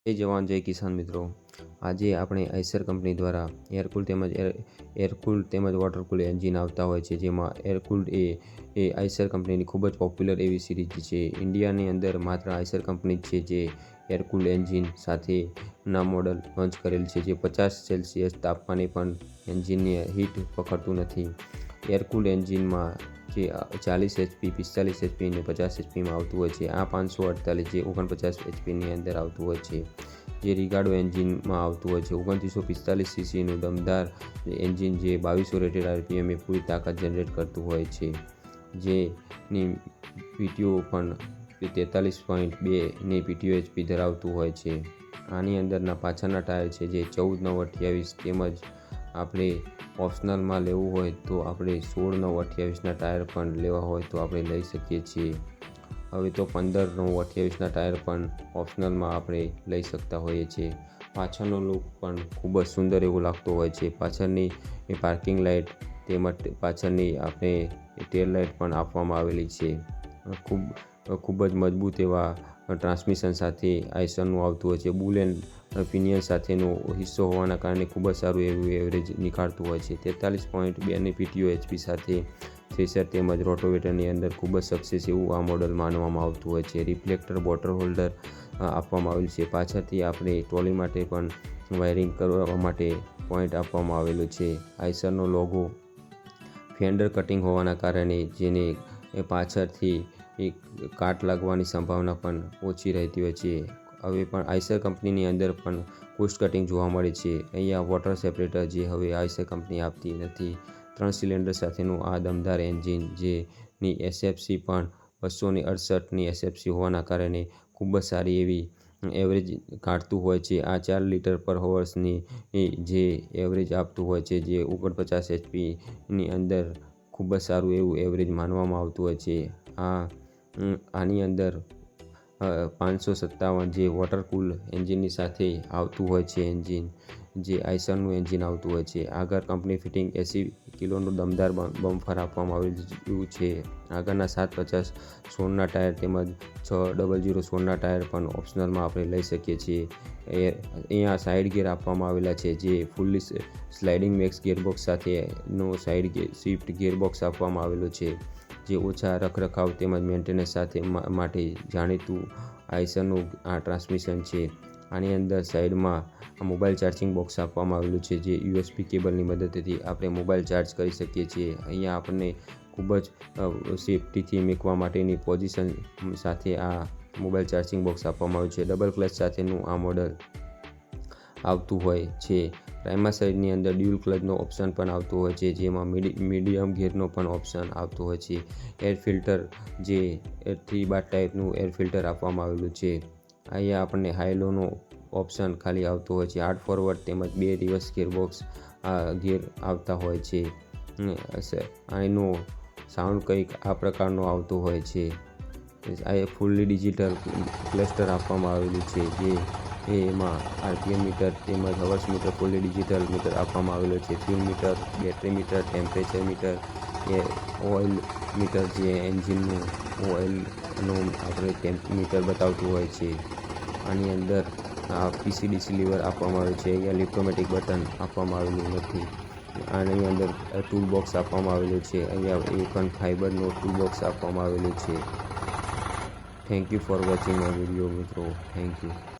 જય જવાન જય કિસાન મિત્રો, આજે આપણે આઈસર કંપની દ્વારા એરકૂલ્ડ તેમજ વોટરકૂલ્ડ એન્જિન આવતા હોય છે. જેમાં એરકૂલ્ડ એ આઈસર કંપનીની ખૂબ જ પોપ્યુલર એવી સિરીઝ છે. ઇન્ડિયાની અંદર માત્ર આઈસર કંપની જ છે જે એરકૂલ્ડ એન્જિન સાથેના મોડલ લોન્ચ કરેલ છે, જે 50 સેલ્સિયસ તાપમાને પણ એન્જિનને હીટ પકડતું નથી. એરકૂલ્ડ એન્જિનમાં જે 40 HP, 45 HP અને 50 HPમાં આવતું હોય છે. આ 548 જે 49 HPની અંદર આવતું હોય છે, જે રિગાર્ડો એન્જિનમાં આવતું હોય છે. 2945 સીસીનું દમદાર એન્જિન જે 2200 રેટેડ RPM પૂરી તાકાત જનરેટ કરતું હોય છે, જેની PTO પણ 43.2ની PTO HP ધરાવતું હોય છે. આની અંદરના પાછળના ટાયર છે જે 14/9/28 તેમજ આપણે ઓપ્શનલમાં લેવું હોય તો આપણે 16/9/28ના ટાયર પણ લેવા હોય તો આપણે લઈ શકીએ છીએ. હવે તો 15/9/28ના ટાયર પણ ઓપ્શનલમાં આપણે લઈ શકતા હોઈએ છીએ. પાછળનો લુક પણ ખૂબ જ સુંદર એવો લાગતો હોય છે. પાછળની પાર્કિંગ લાઇટ તેમજ પાછળની આપણે ટેલ લાઇટ પણ આપવામાં આવેલી છે. ખૂબ જ મજબૂત એવા ટ્રાન્સમિશન સાથે આઈસરનું આવતું હોય છે. બુલ એન્ડ પિનિયન સાથેનો હિસ્સો હોવાના કારણે ખૂબ જ સારું એવું એવરેજ નીકાળતું હોય છે. 43.2ની PTO HP સાથે થ્રેશર તેમજ રોટોવેટરની અંદર ખૂબ જ સક્સેસ એવું આ મોડલ માનવામાં આવતું હોય છે. રિફ્લેક્ટર બોટર હોલ્ડર આપવામાં આવેલું છે. પાછળથી આપણે ટ્રોલી માટે પણ વાયરિંગ કરવા માટે પોઈન્ટ આપવામાં આવેલું છે. આઈસરનો લોગો ફેન્ડર કટિંગ હોવાના કારણે જેને પાછળથી કાટ લાગવાની સંભાવના પણ ઓછી રહેતી હોય છે. હવે પણ આઈસર કંપનીની અંદર પણ કોસ્ટ કટિંગ જોવા મળે છે. અહીંયા વોટર સેપરેટર જે હવે આઈસર કંપની આપતી નથી. 3 સિલિન્ડર સાથેનું આ દમદાર એન્જિન જેની SFC પણ 268ની SFC હોવાના કારણે ખૂબ જ સારી એવી એવરેજ કાઢતું હોય છે. આ 4 લિટર પર હોર્સની જે એવરેજ આપતું હોય છે, જે 49 HPની અંદર ખૂબ જ સારું એવું એવરેજ માનવામાં આવતું હોય છે. આની અંદર 557 જે વોટરકૂલ્ડ એન્જિનની સાથે આવતું હોય છે એન્જિન, જે આઈસરનું એન્જિન આવતું હોય છે. આગળ કંપની ફિટિંગ 80 કિલોનું દમદાર બમ્ફર આપવામાં આવેલું છે. આગળના 750 16ના ટાયર તેમજ 600 16ના ટાયર પણ ઓપ્શનલમાં આપણે લઈ શકીએ છીએ. અહીંયા સાઇડ ગિયર આપવામાં આવેલા છે, જે ફૂલ્લી સ્લાઇડિંગ મેક્સ ગિયરબોક્સ સાથેનો સાઇડ શિફ્ટ ગિયરબોક્સ આપવામાં આવેલો છે, જે ઓછા રખરખાવ તેમજ મેન્ટેનન્સ સાથે માટે જાણીતું આઈસરનું આ ટ્રાન્સમિશન છે. આની અંદર સાઈડમાં મોબાઈલ ચાર્જિંગ બોક્સ આપવામાં આવેલું છે, જે USB કેબલની મદદથી આપણે મોબાઈલ ચાર્જ કરી શકીએ છીએ. અહીંયા આપણને ખૂબ જ સેફટીથી મૂકવા માટેની પોઝિશન સાથે આ મોબાઈલ ચાર્જિંગ બોક્સ આપવામાં આવ્યું છે. ડબલ ક્લચ સાથેનું આ મોડલ આવતું હોય છે. પ્રાઇમા સાઈડની અંદર ડ્યુઅલ ક્લચનો ઓપ્શન પણ આવતો હોય છે, જેમાં મીડિયમ ગિયરનો પણ ઓપ્શન આવતો હોય છે. એર ફિલ્ટર જે 3 બાર ટાઈપનું એર ફિલ્ટર આપવામાં આવેલું છે. અહીંયા આપણને હાઈ લોનો ઓપ્શન ખાલી આવતો હોય છે. 8 ફોરવર્ડ તેમજ 2 રિવર્સ ગિયરબોક્સ ગિયર આવતા હોય છે. આનો સાઉન્ડ કંઈક આ પ્રકારનો આવતો હોય છે. આ ફૂલ્લી ડિજિટલ ક્લસ્ટર આપવામાં આવેલું છે, જે એમાં RPM મીટર તેમજ hours meter fully digital meter આપવામાં આવેલો છે. Fuel meter, battery meter, temperature meter, oil meter જે એન્જિનનું ઓઇલનું આપણે મીટર બતાવતું હોય છે. આની અંદર PCDC લીવર આપવામાં આવ્યું છે. અહીંયા લિફ્ટોમેટિક બટન આપવામાં આવેલું નથી. આની અંદર ટૂલ બોક્સ આપવામાં આવેલું છે. અહીંયા એ પણ ફાઇબરનો ટૂલ બોક્સ આપવામાં આવેલું છે. Thank you for watching my video મિત્રો. Thank you.